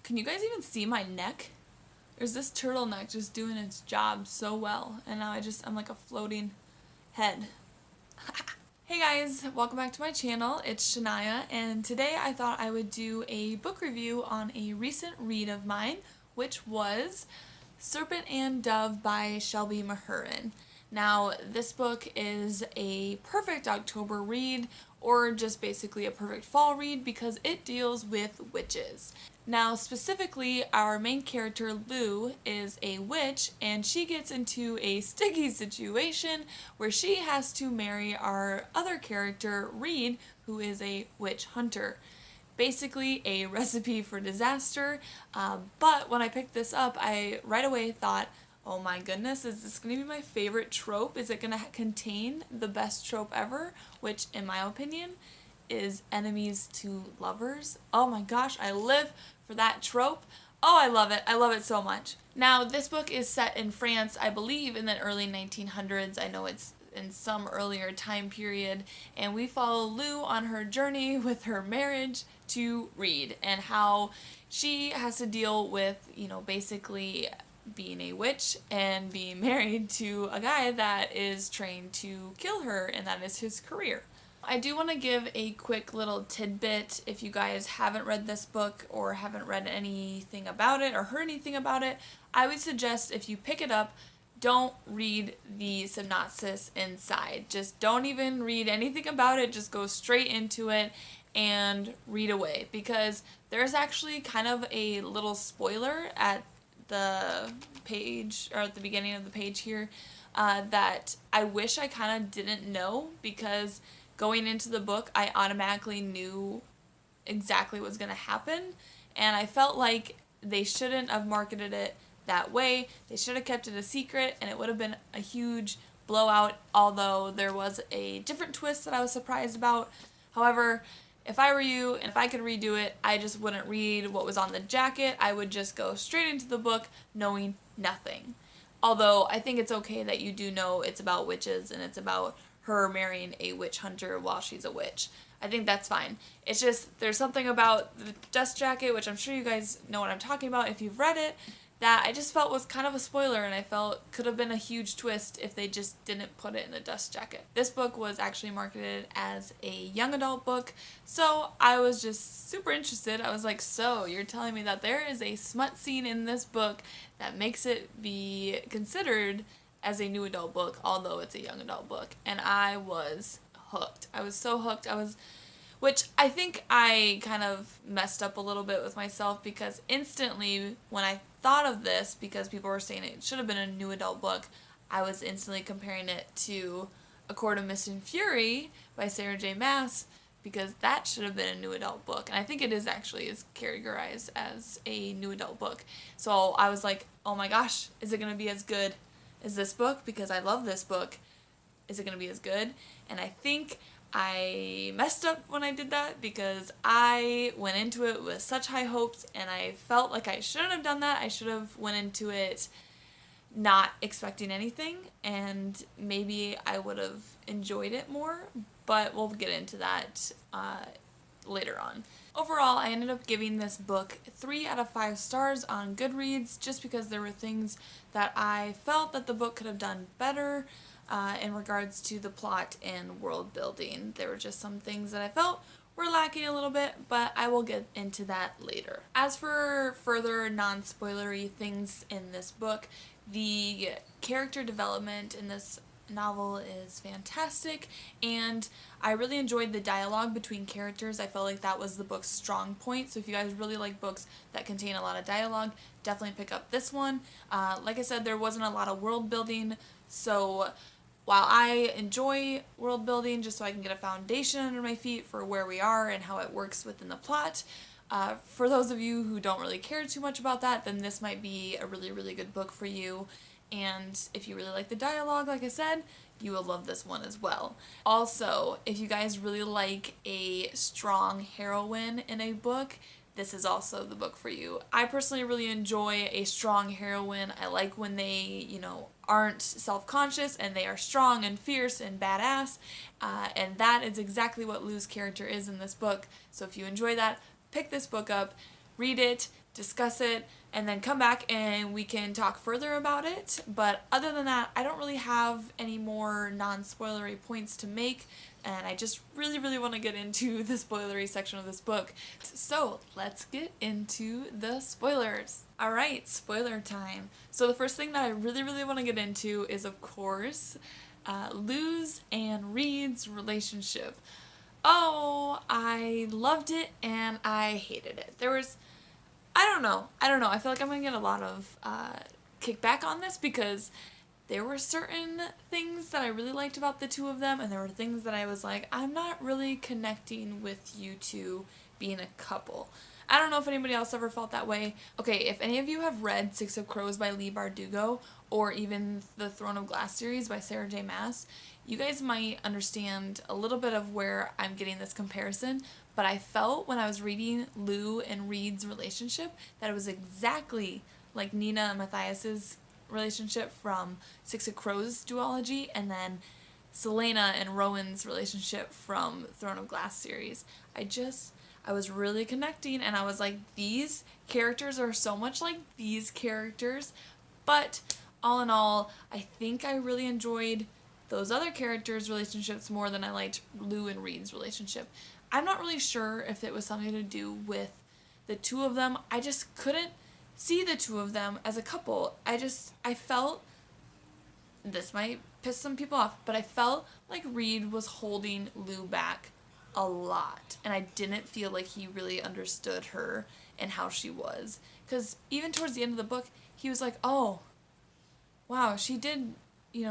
Can you guys even see my neck? There's this turtleneck just doing its job so well, and now I'm like a floating head. Hey guys, welcome back to my channel. It's Shania, and today I thought I would do a book review on a recent read of mine, which was Serpent Dove by Shelby Mahurin. Now, this book is a perfect October read, or just basically a perfect fall read, because it deals with witches. Now, specifically, our main character, Lou, is a witch, and she gets into a sticky situation where she has to marry our other character, Reed, who is a witch hunter. Basically a recipe for disaster, but when I picked this up, I right away thought, oh my goodness, is this going to be my favorite trope? Is it going to contain the best trope ever? Which, in my opinion, is enemies to lovers. Oh my gosh, I live for that trope. Oh, I love it. I love it so much. Now, this book is set in France, I believe, in the early 1900s. I know it's in some earlier time period, and we follow Lou on her journey with her marriage to Reed and how she has to deal with, basically being a witch and being married to a guy that is trained to kill her, and that is his career. I do want to give a quick little tidbit. If you guys haven't read this book or haven't read anything about it or heard anything about it, I would suggest if you pick it up, don't read the synopsis inside. Just don't even read anything about it. Just go straight into it and read away, because there's actually kind of a little spoiler at the page, or at the beginning of the page here, that I wish I kind of didn't know, because going into the book, I automatically knew exactly what was going to happen, and I felt like they shouldn't have marketed it that way. They should have kept it a secret, and it would have been a huge blowout, although there was a different twist that I was surprised about. However, if I were you, and if I could redo it, I just wouldn't read what was on the jacket. I would just go straight into the book knowing nothing. Although, I think it's okay that you do know it's about witches, and it's about her marrying a witch hunter while she's a witch. I think that's fine. It's just, there's something about the dust jacket, which I'm sure you guys know what I'm talking about if you've read it, that I just felt was kind of a spoiler, and I felt could have been a huge twist if they just didn't put it in the dust jacket. This book was actually marketed as a young adult book, so I was just super interested. I was like, so you're telling me that there is a smut scene in this book that makes it be considered as a new adult book, although it's a young adult book. And I was hooked. I was so hooked. Which I think I kind of messed up a little bit with myself, because instantly when I thought of this, because people were saying it should have been a new adult book, I was instantly comparing it to A Court of Mist and Fury by Sarah J. Maas, because that should have been a new adult book. And I think it is categorized as a new adult book. So I was like, oh my gosh, is it going to be as good as this book? Because I love this book. Is it going to be as good? And I think I messed up when I did that, because I went into it with such high hopes, and I felt like I shouldn't have done that. I should have went into it not expecting anything, and maybe I would have enjoyed it more, but we'll get into that later on. Overall, I ended up giving this book 3 out of 5 stars on Goodreads, just because there were things that I felt that the book could have done better in regards to the plot and world building. There were just some things that I felt were lacking a little bit, but I will get into that later. As for further non-spoilery things in this book, the character development in this novel is fantastic, and I really enjoyed the dialogue between characters. I felt like that was the book's strong point, so if you guys really like books that contain a lot of dialogue, definitely pick up this one. Like I said, there wasn't a lot of world building, so while I enjoy world building just so I can get a foundation under my feet for where we are and how it works within the plot, for those of you who don't really care too much about that, then this might be a really, really good book for you. And if you really like the dialogue, like I said, you will love this one as well. Also, if you guys really like a strong heroine in a book, this is also the book for you. I personally really enjoy a strong heroine. I like when they, aren't self-conscious and they are strong and fierce and badass. And that is exactly what Lou's character is in this book. So if you enjoy that, pick this book up, read it, discuss it, and then come back and we can talk further about it. But other than that, I don't really have any more non-spoilery points to make, and I just really, really want to get into the spoilery section of this book. So let's get into the spoilers. Alright, spoiler time. So the first thing that I really, really want to get into is, of course, Lou's and Reed's relationship. Oh, I loved it and I hated it. I don't know. I feel like I'm going to get a lot of kickback on this because there were certain things that I really liked about the two of them, and there were things that I was like, I'm not really connecting with you two being a couple. I don't know if anybody else ever felt that way. Okay, if any of you have read Six of Crows by Leigh Bardugo, or even the Throne of Glass series by Sarah J. Maas, you guys might understand a little bit of where I'm getting this comparison, but I felt when I was reading Lou and Reed's relationship that it was exactly like Nina and Matthias's relationship from Six of Crows duology, and then Selena and Rowan's relationship from Throne of Glass series. I was really connecting, and I was like, these characters are so much like these characters, but all in all, I think I really enjoyed those other characters' relationships more than I liked Lou and Reed's relationship. I'm not really sure if it was something to do with the two of them. I just couldn't see the two of them as a couple. I felt, this might piss some people off, but I felt like Reed was holding Lou back a lot, and I didn't feel like he really understood her and how she was. Because even towards the end of the book, he was like, oh, wow, she did,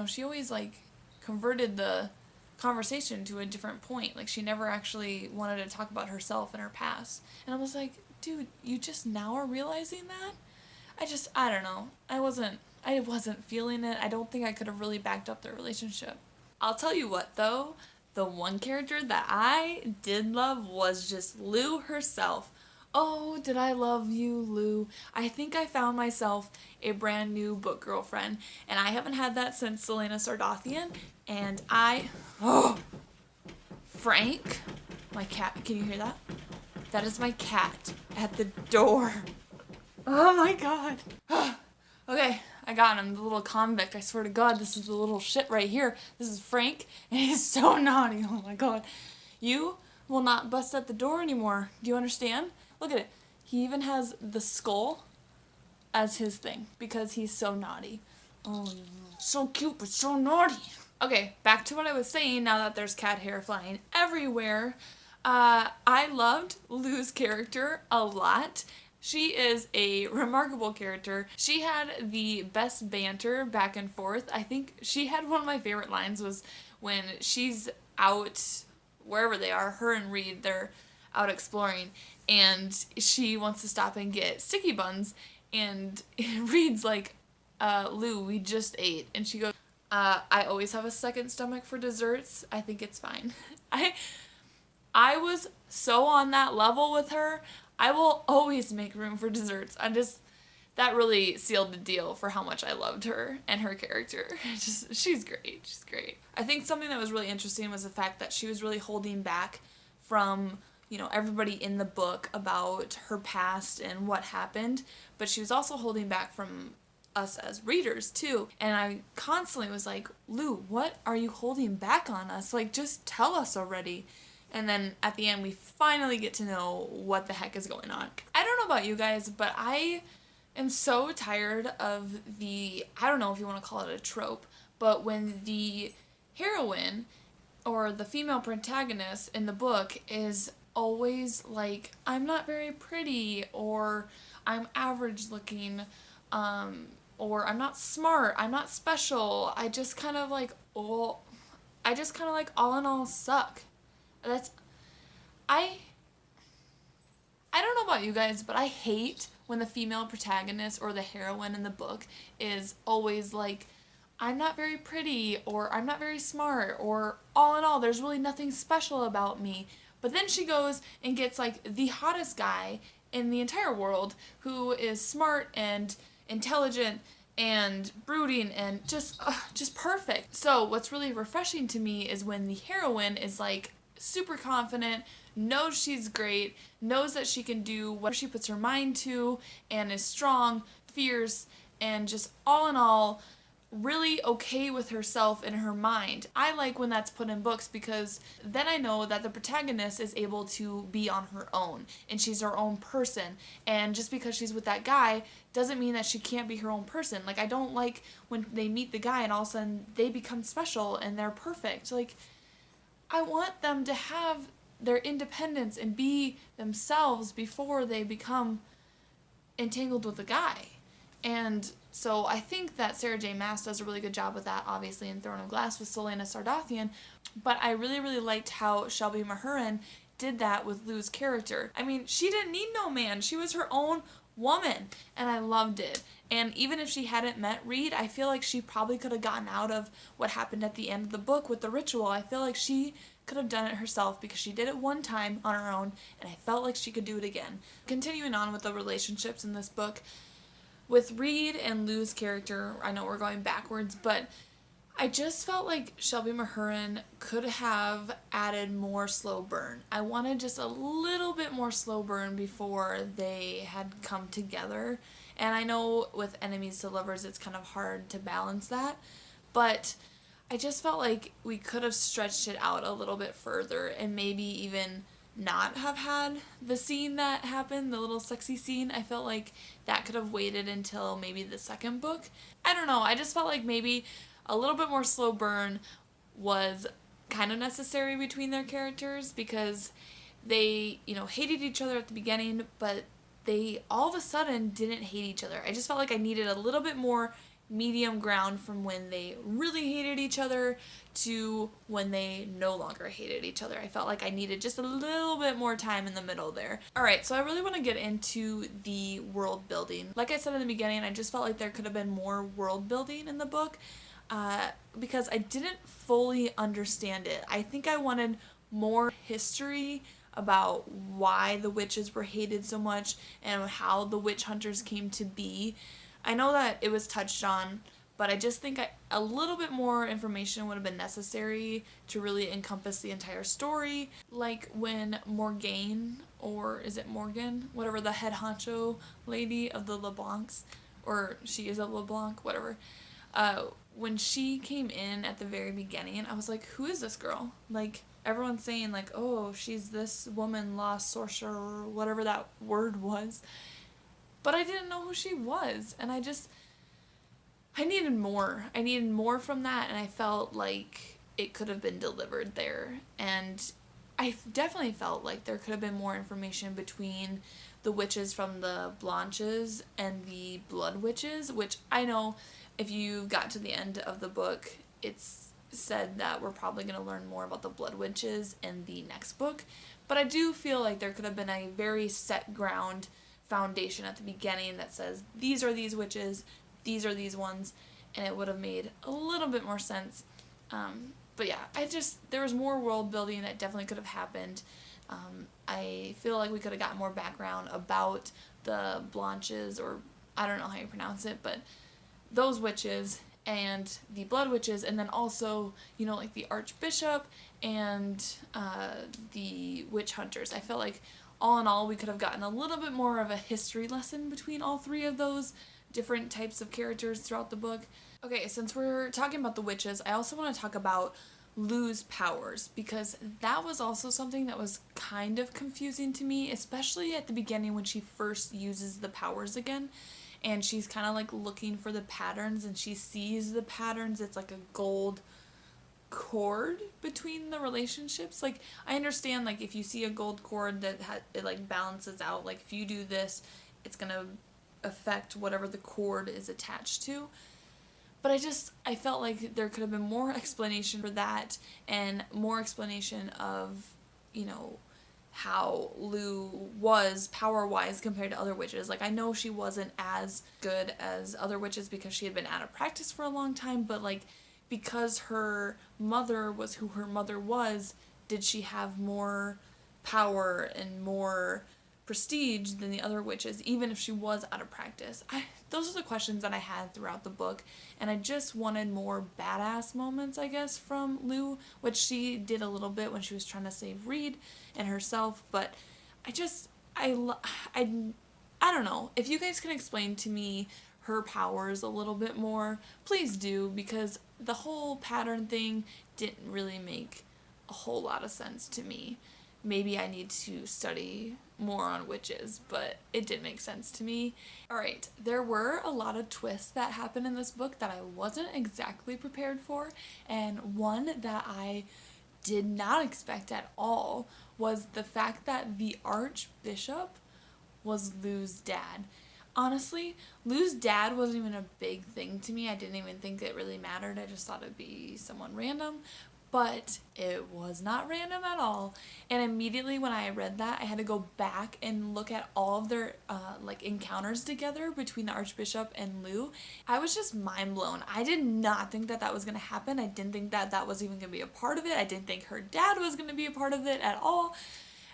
she always, like, converted the conversation to a different point. Like, she never actually wanted to talk about herself and her past. And I was like, dude, you just now are realizing that? I don't know. I wasn't feeling it. I don't think I could have really backed up their relationship. I'll tell you what, though, the one character that I did love was just Lou herself. Oh, did I love you, Lou? I think I found myself a brand new book girlfriend, and I haven't had that since Selena Sardothian, and Frank, my cat, can you hear that? That is my cat at the door. Oh my god. Okay, I got him, the little convict. I swear to God, this is the little shit right here. This is Frank, and he's so naughty. Oh my god. You will not bust at the door anymore. Do you understand? Look at it. He even has the skull as his thing because he's so naughty. Oh, so cute, but so naughty. Okay, back to what I was saying now that there's cat hair flying everywhere. I loved Lou's character a lot. She is a remarkable character. She had the best banter back and forth. I think she had one of my favorite lines was when she's out wherever they are, her and Reed, they're out exploring, and she wants to stop and get sticky buns, and Reed's like, Lou, we just ate. And she goes, I always have a second stomach for desserts. I think it's fine. I was so on that level with her. I will always make room for desserts. That really sealed the deal for how much I loved her and her character. She's great. She's great. I think something that was really interesting was the fact that she was really holding back from, everybody in the book about her past and what happened, but she was also holding back from us as readers too. And I constantly was like, Lou, what are you holding back on us? Like, just tell us already. And then at the end, we finally get to know what the heck is going on. I don't know about you guys, but I am so tired of I don't know if you want to call it a trope, but when the heroine or the female protagonist in the book is always like, I'm not very pretty, or I'm average looking, or I'm not smart, I'm not special, I just kind of like all in all suck. I don't know about you guys, but I hate when the female protagonist or the heroine in the book is always like, I'm not very pretty, or I'm not very smart, or all in all, there's really nothing special about me. But then she goes and gets like the hottest guy in the entire world who is smart and intelligent and brooding and just perfect. So what's really refreshing to me is when the heroine is like super confident, knows she's great, knows that she can do what she puts her mind to, and is strong, fierce, and just all in all, really okay with herself and her mind. I like when that's put in books because then I know that the protagonist is able to be on her own and she's her own person. And just because she's with that guy doesn't mean that she can't be her own person. Like, I don't like when they meet the guy and all of a sudden they become special and they're perfect. Like, I want them to have their independence and be themselves before they become entangled with a guy. And so I think that Sarah J. Maas does a really good job with that, obviously, in Throne of Glass with Celaena Sardothien, but I really, really liked how Shelby Mahurin did that with Lou's character. I mean, she didn't need no man. She was her own woman, and I loved it. And even if she hadn't met Reed, I feel like she probably could have gotten out of what happened at the end of the book with the ritual. I feel like she could have done it herself because she did it one time on her own, and I felt like she could do it again. Continuing on with the relationships in this book, with Reed and Lou's character, I know we're going backwards, but I just felt like Shelby Mahurin could have added more slow burn. I wanted just a little bit more slow burn before they had come together. And I know with enemies to lovers it's kind of hard to balance that, but I just felt like we could have stretched it out a little bit further and maybe even not have had the scene that happened, the little sexy scene. I felt like that could have waited until maybe the second book. I don't know, I just felt like maybe a little bit more slow burn was kind of necessary between their characters because they, hated each other at the beginning, but they all of a sudden didn't hate each other. I just felt like I needed a little bit more medium ground from when they really hated each other to when they no longer hated each other. I felt like I needed just a little bit more time in the middle there. Alright, so I really want to get into the world building. Like I said in the beginning, I just felt like there could have been more world building in the book because I didn't fully understand it. I think I wanted more history about why the witches were hated so much and how the witch hunters came to be. I know that it was touched on, but I just think a little bit more information would have been necessary to really encompass the entire story. Like when Morgane, or is it Morgan? Whatever, the head honcho lady of the LeBlancs, or she is a LeBlanc, whatever. When she came in at the very beginning, I was like, who is this girl? Like, everyone's saying like, oh, she's this woman, lost sorcerer, or whatever that word was. But I didn't know who she was, and I needed more. I needed more from that, and I felt like it could have been delivered there. And I definitely felt like there could have been more information between the witches from the Blanches and the Blood Witches, which I know if you got to the end of the book, it's said that we're probably going to learn more about the Blood Witches in the next book. But I do feel like there could have been a very set ground foundation at the beginning that says these are these witches, these are these ones, and it would have made a little bit more sense. But yeah, there was more world building that definitely could have happened. I feel like we could have gotten more background about the Blanches, or I don't know how you pronounce it, but those witches and the Blood Witches, and then also, like the Archbishop and the Witch Hunters. I felt like all in all, we could have gotten a little bit more of a history lesson between all three of those different types of characters throughout the book. Okay, since we're talking about the witches, I also want to talk about Lou's powers, because that was also something that was kind of confusing to me, especially at the beginning when she first uses the powers again, and she's kind of like looking for the patterns, and she sees the patterns. It's like a gold cord between the relationships. Like, I understand, like, if you see a gold cord that it like balances out, like if you do this, it's gonna affect whatever the cord is attached to. But I felt like there could have been more explanation for that, and more explanation of, how Lou was power-wise compared to other witches. Like, I know she wasn't as good as other witches because she had been out of practice for a long time, but like, because her mother was who her mother was, did she have more power and more prestige than the other witches, even if she was out of practice? Those are the questions that I had throughout the book, and I just wanted more badass moments, I guess, from Lou, which she did a little bit when she was trying to save Reed and herself, but I don't know. If you guys can explain to me her powers a little bit more, please do, because the whole pattern thing didn't really make a whole lot of sense to me. Maybe I need to study more on witches, but it did make sense to me. Alright, there were a lot of twists that happened in this book that I wasn't exactly prepared for, and one that I did not expect at all was the fact that the Archbishop was Lou's dad. Honestly, Lou's dad wasn't even a big thing to me. I didn't even think it really mattered. I just thought it'd be someone random. But it was not random at all. And immediately when I read that, I had to go back and look at all of their encounters together between the Archbishop and Lou. I was just mind blown. I did not think that that was going to happen. I didn't think that that was even going to be a part of it. I didn't think her dad was going to be a part of it at all.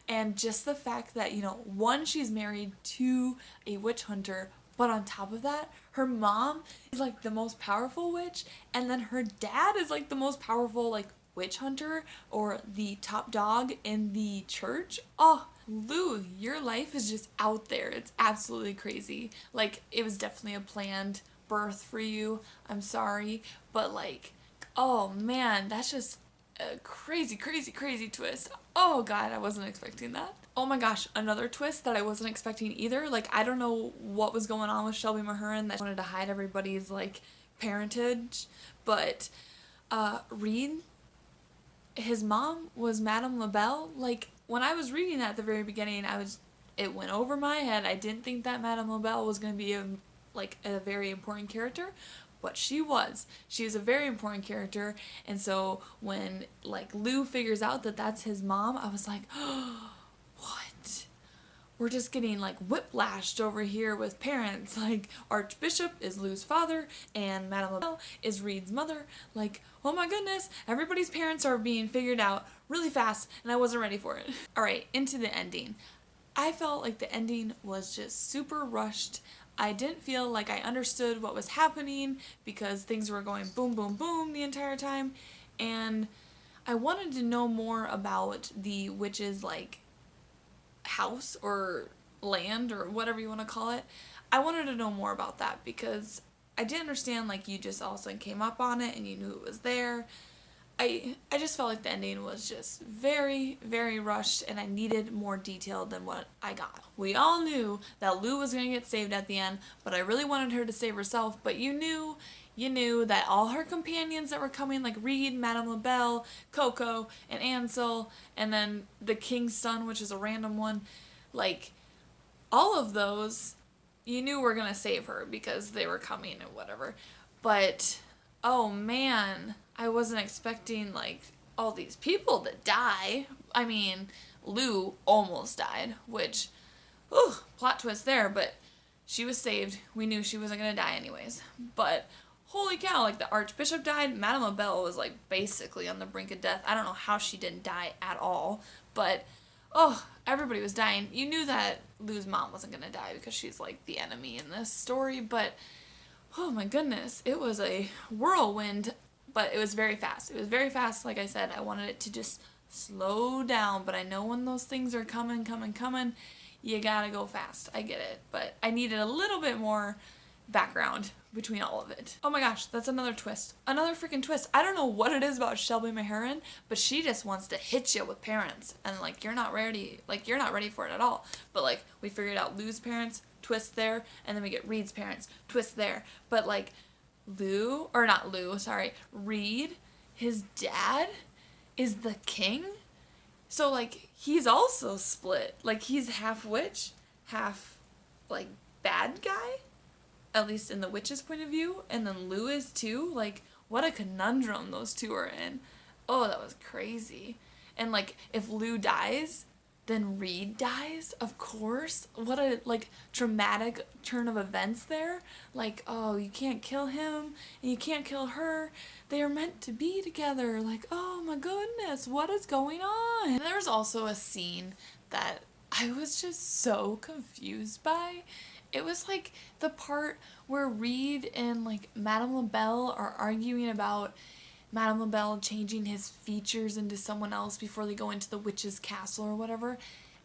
And just the fact that, one, she's married to a witch hunter, but on top of that, her mom is like the most powerful witch, and then her dad is like the most powerful witch hunter or the top dog in the church. Oh, Lou, your life is just out there. It's absolutely crazy. It was definitely a planned birth for you. I'm sorry, but oh man, that's just a crazy, crazy, crazy twist. Oh god, I wasn't expecting that. Oh my gosh, another twist that I wasn't expecting either. I don't know what was going on with Shelby Mahurin that she wanted to hide everybody's parentage, but Reed, his mom was Madame LaBelle. When I was reading that at the very beginning, it went over my head. I didn't think that Madame LaBelle was going to be a very important character, but she was. She was a very important character, and so when Lou figures out that that's his mom, I was like, oh, what? We're just getting whiplashed over here with parents. Archbishop is Lou's father, and Madame LaBelle is Reed's mother. Oh my goodness, everybody's parents are being figured out really fast, and I wasn't ready for it. Alright, into the ending. I felt like the ending was just super rushed. I didn't feel like I understood what was happening because things were going boom, boom, boom the entire time, and I wanted to know more about the witch's house or land or whatever you want to call it. I wanted to know more about that because I didn't understand you just all of a sudden came up on it and you knew it was there. I just felt like the ending was just very, very rushed, and I needed more detail than what I got. We all knew that Lou was going to get saved at the end, but I really wanted her to save herself. But you knew that all her companions that were coming, Reed, Madame LaBelle, Coco, and Ansel, and then the King's Son, which is a random one, all of those, you knew were going to save her because they were coming and whatever. But, oh man, I wasn't expecting all these people to die. I mean, Lou almost died, which, plot twist there, but she was saved. We knew she wasn't gonna die anyways. But holy cow, the Archbishop died. Madame LaBelle was basically on the brink of death. I don't know how she didn't die at all, but everybody was dying. You knew that Lou's mom wasn't gonna die because she's the enemy in this story, but oh my goodness, it was a whirlwind. But it was very fast. It was very fast. Like I said, I wanted it to just slow down. But I know when those things are coming, you gotta go fast. I get it. But I needed a little bit more background between all of it. Oh my gosh, that's another twist. Another freaking twist. I don't know what it is about Shelby Mahurin, but she just wants to hit you with parents. And you're not ready. You're not ready for it at all. But we figured out Lou's parents, twist there. And then we get Reed's parents, twist there. But Reed, his dad is the king? So, he's also split. He's half witch, half, bad guy? At least in the witch's point of view. And then Lou is too. What a conundrum those two are in. Oh, that was crazy. And, if Lou dies, then Reed dies, of course. What a, traumatic turn of events there. Oh, you can't kill him, and you can't kill her. They are meant to be together. Oh my goodness, what is going on? And there's also a scene that I was just so confused by. It was like the part where Reed and like Madame LaBelle are arguing about Madame LaBelle changing his features into someone else before they go into the witch's castle or whatever.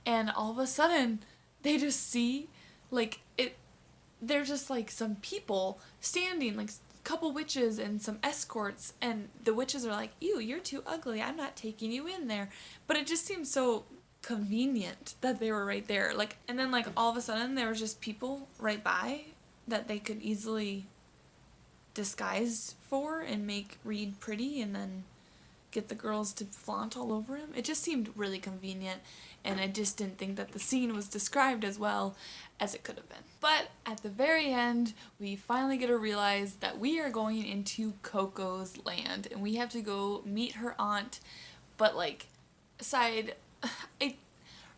And all of a sudden, they just see, like, they're just like some people standing, like a couple witches and some escorts, and the witches are like, ew, you're too ugly, I'm not taking you in there. But it just seems so convenient that they were right there. Like, and then like all of a sudden there was just people right by that they could easily disguise for and make Reed pretty and then get the girls to flaunt all over him. It just seemed really convenient, and I just didn't think that the scene was described as well as it could have been. But at the very end, we finally get to realize that we are going into Coco's land, and we have to go meet her aunt. But like,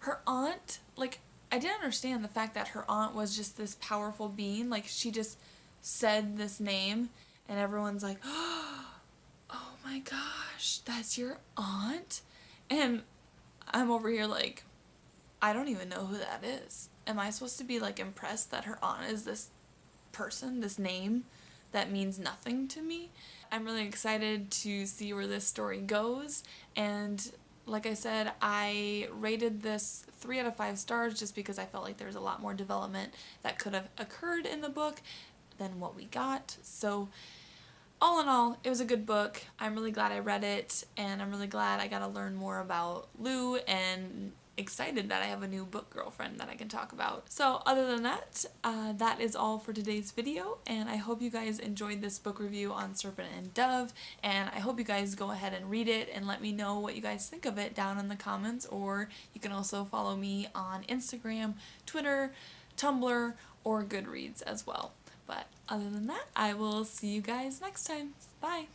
her aunt, like, I didn't understand the fact that her aunt was just this powerful being. Like, she just said this name, and everyone's like, oh my gosh, that's your aunt? And I'm over here like, I don't even know who that is. Am I supposed to be like impressed that her aunt is this person, this name that means nothing to me? I'm really excited to see where this story goes, and like I said, I rated this 3 out of 5 stars just because I felt like there's a lot more development that could have occurred in the book than what we got. So all in all, it was a good book. I'm really glad I read it, and I'm really glad I got to learn more about Lou, and excited that I have a new book girlfriend that I can talk about. So other than that, that is all for today's video, and I hope you guys enjoyed this book review on Serpent and Dove, and I hope you guys go ahead and read it and let me know what you guys think of it down in the comments, or you can also follow me on Instagram, Twitter, Tumblr, or Goodreads as well. But other than that, I will see you guys next time. Bye!